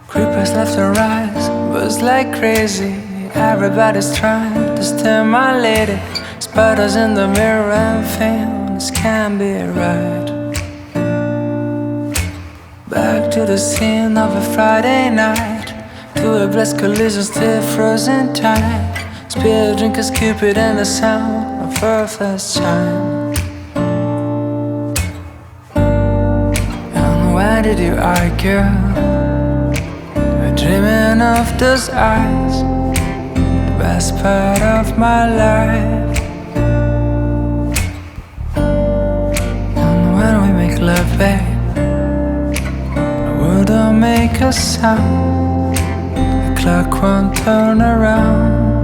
Creepers left and right, buzz like crazy. Everybody's trying to stimulate it. Spiders in the mirror and things can't be right. Back to the scene of a Friday night, to a blessed collision still frozen tight. Spear drinkers, Cupid and the sound of earth's chime. And why did you argue? We're dreaming of those eyes, the best part of my life. And when we make love, babe, don't make a sound. The clock won't turn around.